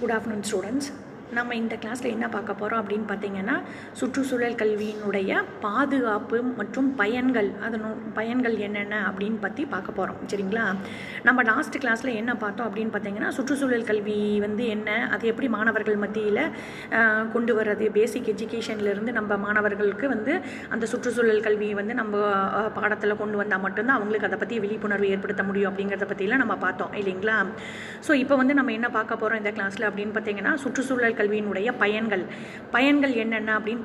Good afternoon, students. நம்ம இந்த கிளாஸில் என்ன பார்க்க போகிறோம் அப்படின்னு பார்த்தீங்கன்னா, சுற்றுச்சூழல் கல்வியினுடைய பாதுகாப்பு மற்றும் பயன்கள் என்னென்ன அப்படின்னு பற்றி பார்க்க போகிறோம். சரிங்களா? நம்ம லாஸ்ட் கிளாஸில் என்ன பார்த்தோம் அப்படின்னு பார்த்தீங்கன்னா, சுற்றுச்சூழல் கல்வி என்ன, அது எப்படி மாணவர்கள் மத்தியில் கொண்டு வர்றது, பேசிக் எஜுகேஷன்லேருந்து நம்ம மாணவர்களுக்கு அந்த சுற்றுச்சூழல் கல்வி நம்ம பாடத்தில் கொண்டு வந்தால் மட்டும்தான் அவங்களுக்கு அதை பற்றி விழிப்புணர்வு ஏற்படுத்த முடியும் அப்படிங்கிறத பற்றிலாம் நம்ம பார்த்தோம் இல்லைங்களா? ஸோ இப்போ நம்ம என்ன பார்க்க போகிறோம் இந்த கிளாஸில் அப்படின்னு பார்த்தீங்கன்னா, சுற்றுச்சூழல் கல்வியினுடைய பயன்கள் என்னென்ன அப்படின்னு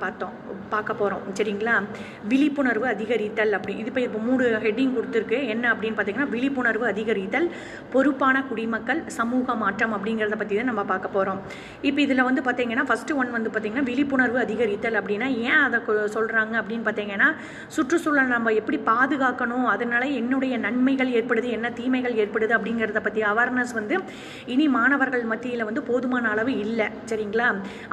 பார்க்க போகிறோம். சரிங்களா? விழிப்புணர்வு அதிகரித்தல் இது இப்போ 3 ஹெட்டிங் கொடுத்துருக்கு. என்ன அப்படின்னு பார்த்தீங்கன்னா, விழிப்புணர்வு அதிகரித்தல், பொறுப்பான குடிமக்கள், சமூக மாற்றம் அப்படிங்கிறத பற்றி தான் நம்ம பார்க்க போகிறோம். இப்போ இதில் பார்த்தீங்கன்னா ஃபஸ்ட்டு ஒன் பார்த்தீங்கன்னா விழிப்புணர்வு அதிகரித்தல் அப்படின்னா ஏன் அதை சொல்கிறாங்க அப்படின்னு பார்த்தீங்கன்னா, சுற்றுச்சூழல் நம்ம எப்படி பாதுகாக்கணும், அதனால என்னுடைய நன்மைகள் ஏற்படுது, என்ன தீமைகள் ஏற்படுது அப்படிங்கிறத பற்றி அவேர்னஸ் இனி மாணவர்கள் மத்தியில் போதுமான அளவு இல்லை. சரிங்களா?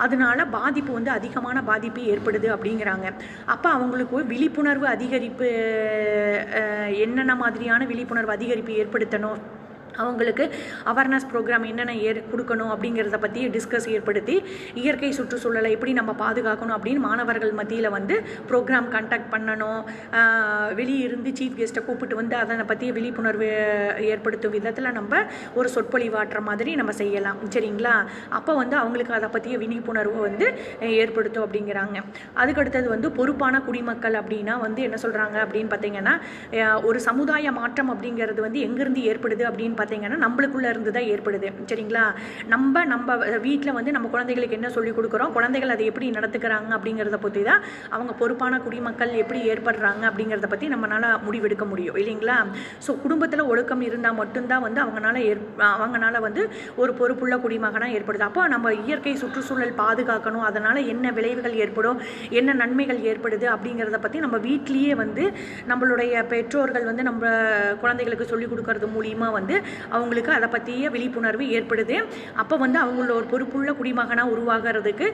அதனால பாதிப்பு அதிகமான பாதிப்பு ஏற்படுது அப்படிங்கிறாங்க. அப்போ அவங்களுக்கு விழிப்புணர்வு அதிகரிப்பு என்னென்ன மாதிரியான விழிப்புணர்வு அதிகரிப்பு ஏற்படுத்தணும், அவங்களுக்கு அவேர்னஸ் ப்ரோக்ராம் என்னென்ன கொடுக்கணும் அப்படிங்கிறத பற்றி டிஸ்கஸ் ஏற்படுத்தி இயற்கை சுற்றுச்சூழலை எப்படி நம்ம பாதுகாக்கணும் அப்படின்னு மாணவர்கள் மத்தியில் ப்ரோக்ராம் கண்டக்ட் பண்ணணும். வெளியிருந்து சீஃப் கெஸ்ட்டை கூப்பிட்டு அதனை பற்றிய விழிப்புணர்வு ஏற்படுத்தும் விதத்தில் நம்ம ஒரு சொற்பொழிவாற்ற மாதிரி நம்ம செய்யலாம். சரிங்களா? அப்போ அவங்களுக்கு அதை பற்றிய விழிப்புணர்வு ஏற்படுத்தும் அப்படிங்கிறாங்க. அதுக்கடுத்தது பொறுப்பான குடிமக்கள் அப்படின்னா என்ன சொல்கிறாங்க அப்படின்னு பார்த்தீங்கன்னா, ஒரு சமுதாய மாற்றம் அப்படிங்கிறது எங்கேருந்து ஏற்படுது அப்படின்னு பார்த்தீங்கன்னா நம்மளுக்குள்ள இருந்து தான் ஏற்படுது. சரிங்களா? நம்ம வீட்டில் நம்ம குழந்தைகளுக்கு என்ன சொல்லிக் கொடுக்குறோம், குழந்தைகள் அதை எப்படி நடத்துக்கிறாங்க அப்படிங்கிறத பற்றி தான் அவங்க பொறுப்பான குடிமக்கள் எப்படி ஏற்படுறாங்க அப்படிங்கிறத பற்றி நம்மளால முடிவெடுக்க முடியும் இல்லைங்களா? ஸோ குடும்பத்தில் ஒழுக்கம் இருந்தால் மட்டும்தான் அவங்களால ஒரு பொறுப்புள்ள குடிமகனாக ஏற்படுது. அப்போ நம்ம இயற்கை சுற்றுச்சூழல் பாதுகாக்கணும், அதனால் என்ன விளைவுகள் ஏற்படும், என்ன நன்மைகள் ஏற்படுது அப்படிங்கிறத பற்றி நம்ம வீட்லேயே நம்மளுடைய பெற்றோர்கள் நம்ம குழந்தைகளுக்கு சொல்லிக் கொடுக்கறது மூலியமாக அவங்களுக்கு அதை பற்றிய விழிப்புணர்வு ஏற்படுது. அப்போ அவங்கள ஒரு பொறுப்புள்ள குடிமகனாக உருவாகிறதுக்கு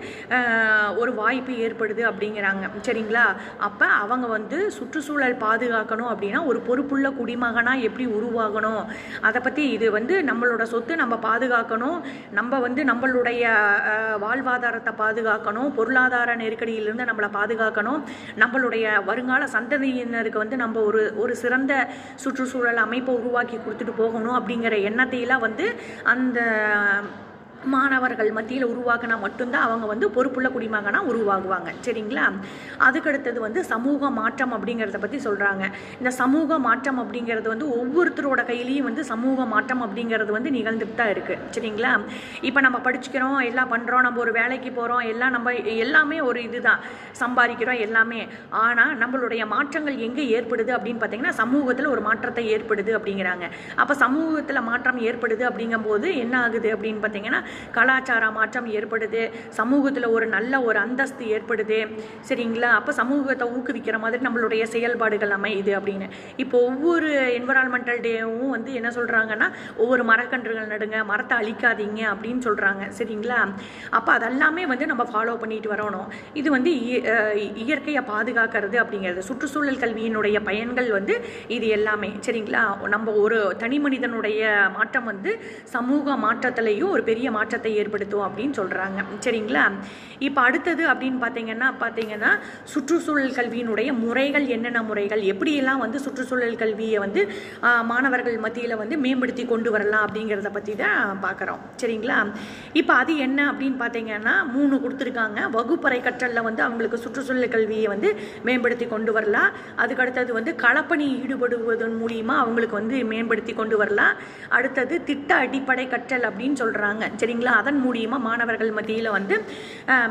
ஒரு வாய்ப்பு ஏற்படுது அப்படிங்கிறாங்க. சரிங்களா? அப்போ அவங்க சுற்றுச்சூழல் பாதுகாக்கணும் அப்படின்னா ஒரு பொறுப்புள்ள குடிமகனாக எப்படி உருவாகணும், அதை பற்றி இது நம்மளோட சொத்து நம்ம பாதுகாக்கணும், நம்ம நம்மளுடைய வாழ்வாதாரத்தை பாதுகாக்கணும், பொருளாதார நெருக்கடியிலிருந்து நம்மளை பாதுகாக்கணும், நம்மளுடைய வருங்கால சந்ததியினருக்கு நம்ம ஒரு சிறந்த சுற்றுச்சூழல் அமைப்பை உருவாக்கி கொடுத்துட்டு போகணும் அப்படிங்கிற எண்ணத்தையெல்லாம் அந்த மாணவர்கள் மத்தியில் உருவாக்கினா மட்டும்தான் அவங்க பொறுப்புள்ள குடிமகனாக உருவாகுவாங்க. சரிங்களா? அதுக்கடுத்தது சமூக மாற்றம் அப்படிங்கிறத பற்றி சொல்கிறாங்க. இந்த சமூக மாற்றம் அப்படிங்கிறது ஒவ்வொருத்தரோட கையிலையும் சமூக மாற்றம் அப்படிங்கிறது நிகழ்ந்துட்டு தான் இருக்குது. சரிங்களா? இப்போ நம்ம படிச்சுக்கிறோம், எல்லாம் பண்ணுறோம், நம்ம ஒரு வேலைக்கு போகிறோம், எல்லாமே ஒரு இதுதான், சம்பாதிக்கிறோம் எல்லாமே. ஆனால் நம்மளுடைய மாற்றங்கள் எங்கே ஏற்படுது அப்படின்னு பார்த்தீங்கன்னா, சமூகத்தில் ஒரு மாற்றத்தை ஏற்படுது அப்படிங்கிறாங்க. அப்போ சமூகத்தில் மாற்றம் ஏற்படுது அப்படிங்கும்போது என்ன ஆகுது அப்படின்னு பார்த்தீங்கன்னா, கலாச்சார மாற்றம் ஏற்படுது, சமூகத்தில் ஒரு நல்ல ஒரு அந்தஸ்து ஏற்படுது. சரிங்களா? அப்போ சமூகத்தை ஊக்குவிக்கிற மாதிரி நம்மளுடைய செயல்பாடுகள் அமையுது அப்படின்னு. இப்போ ஒவ்வொரு என்விரான்மெண்டல் டேவும் என்ன சொல்கிறாங்கன்னா, ஒவ்வொரு மரக்கன்றுகள் நடுங்க, மரத்தை அழிக்காதீங்க அப்படின்னு சொல்கிறாங்க. சரிங்களா? அப்போ அதெல்லாமே நம்ம ஃபாலோ பண்ணிட்டு வரணும். இது இயற்கையை பாதுகாக்கிறது அப்படிங்கிறது சுற்றுச்சூழல் கல்வியினுடைய பயன்கள் இது எல்லாமே. சரிங்களா? நம்ம ஒரு தனி மனிதனுடைய மாற்றம் சமூக மாற்றத்திலையும் ஒரு பெரிய மாற்றத்தை ஏற்படுத்தும் அப்படின்னு சொல்கிறாங்க. சரிங்களா? இப்போ அடுத்தது அப்படின்னு பார்த்தீங்கன்னா சுற்றுச்சூழல் கல்வியினுடைய முறைகள் என்னென்ன முறைகள், எப்படியெல்லாம் சுற்றுச்சூழல் கல்வியை மாணவர்கள் மத்தியில் மேம்படுத்தி கொண்டு வரலாம் அப்படிங்கிறத பற்றி தான் பார்க்குறோம். சரிங்களா? இப்போ அது என்ன அப்படின்னு பார்த்தீங்கன்னா 3 கொடுத்துருக்காங்க. வகுப்பறை கற்றலில் அவங்களுக்கு சுற்றுச்சூழல் கல்வியை மேம்படுத்தி கொண்டு வரலாம். அதுக்கடுத்தது களப்பணி ஈடுபடுவதன் மூலியமாக அவங்களுக்கு மேம்படுத்தி கொண்டு வரலாம். அடுத்தது திட்ட அடிப்படை கற்றல் அப்படின்னு சொல்கிறாங்க. சரிங்களா? அதன் மூலியமாக மாணவர்கள் மத்தியில்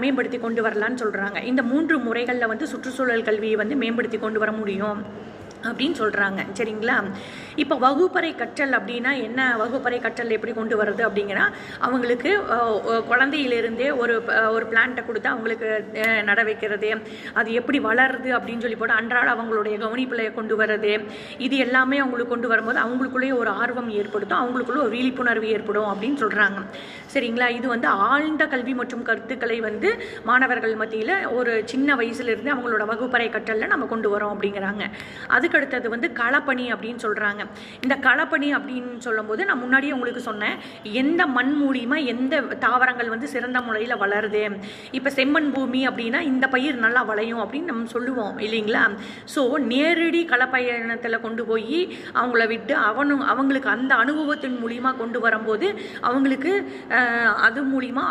மேம்படுத்தி கொண்டு வரலான்னு சொல்கிறாங்க. இந்த 3 முறைகளில் சுற்றுச்சூழல் கல்வியை மேம்படுத்தி கொண்டு வர முடியும் அப்படின்னு சொல்கிறாங்க. சரிங்களா? இப்போ வகுப்பறை கற்றல் அப்படின்னா என்ன, வகுப்பறை கற்றல் எப்படி கொண்டு வர்றது அப்படிங்கன்னா, அவங்களுக்கு குழந்தையிலிருந்தே ஒரு பிளான்ட்டை கொடுத்து அவங்களுக்கு நட வைக்கிறது, அது எப்படி வளருது அப்படின்னு சொல்லி போட்டு அன்றாட அவங்களுடைய கவனிப்பில் கொண்டு வர்றது, இது எல்லாமே அவங்களுக்கு கொண்டு வரும்போது அவங்களுக்குள்ளேயே ஒரு ஆர்வம் ஏற்படுத்தும், அவங்களுக்குள்ள ஒரு விழிப்புணர்வு ஏற்படும் அப்படின்னு சொல்கிறாங்க. சரிங்களா? இது ஆழ்ந்த கல்வி மற்றும் கருத்துக்களை மாணவர்கள் மத்தியில் ஒரு சின்ன வயசுலேருந்து அவங்களோட வகுப்பறை கற்றலில் நம்ம கொண்டு வரோம் அப்படிங்கிறாங்க. அது அதுக்கடுத்தது வந்து களப்பணி அப்படின்னு சொல்கிறாங்க. இந்த களப்பணி அப்படின்னு சொல்லும்போது நான் முன்னாடியே உங்களுக்கு சொன்னேன், எந்த மண் மூலியமாக எந்த தாவரங்கள் வந்து சிறந்த முறையில் வளருது. இப்போ செம்மண் பூமி அப்படின்னா இந்த பயிர் நல்லா வளையும் அப்படின்னு நம்ம சொல்லுவோம் இல்லைங்களா. ஸோ நேரடி களப்பயணத்தில் கொண்டு போய் அவங்கள விட்டு அவங்களுக்கு அந்த அனுபவத்தின் மூலியமாக கொண்டு வரும்போது அவங்களுக்கு அது மூலிமா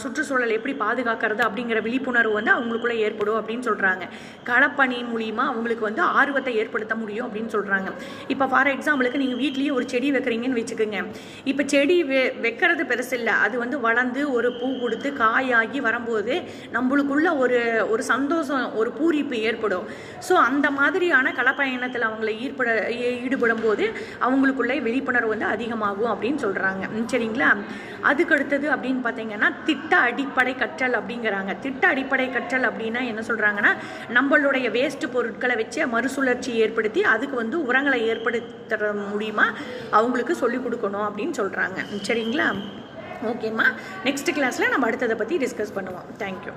சுற்றுச்சூழல் எப்படி பாதுகாக்கிறது அப்படிங்கிற விழிப்புணர்வு வந்து அவங்களுக்குள்ளே ஏற்படும் அப்படின்னு சொல்கிறாங்க. களப்பணி மூலிமா அவங்களுக்கு வந்து ஆர்வத்தை ஏற்படுத்த முடியும் அப்படின்னு சொல்கிறாங்க. இப்போ ஃபார் எக்ஸாம்பிளுக்கு நீங்கள் வீட்லேயே ஒரு செடி வைக்கிறீங்கன்னு வச்சுக்கோங்க. இப்போ செடி வைக்கிறது பெருசு இல்லை, அது வந்து வளர்ந்து ஒரு பூ கொடுத்து காயாகி வரும்போது நம்மளுக்குள்ள ஒரு சந்தோஷம், ஒரு பூரிப்பு ஏற்படும். ஸோ அந்த மாதிரியான களப்பயணத்தில் அவங்கள ஈடுபடும் போது அவங்களுக்குள்ளே விழிப்புணர்வு வந்து அதிகமாகும் அப்படின்னு சொல்கிறாங்க. சரிங்களா. அதுக்கடுத்தது அப்படின்னு பார்த்தீங்கன்னா திட்ட அடிப்படை கற்றல் அப்படிங்கிறாங்க. திட்ட அடிப்படை கற்றல் அப்படின்னா என்ன சொல்கிறாங்கன்னா, நம்மளுடைய வேஸ்ட் பொருட்களை வச்சு மறுசுழற்சி ஏற்படுத்தி அதுக்கு வந்து உரங்களை ஏற்படுத்துற மூலிமா அவங்களுக்கு சொல்லிக் கொடுக்கணும் அப்படின்னு சொல்கிறாங்க. சரிங்களா. ஓகேம்மா, நெக்ஸ்ட் கிளாஸில் நம்ம அடுத்ததை பற்றி டிஸ்கஸ் பண்ணுவோம். தேங்க்யூ.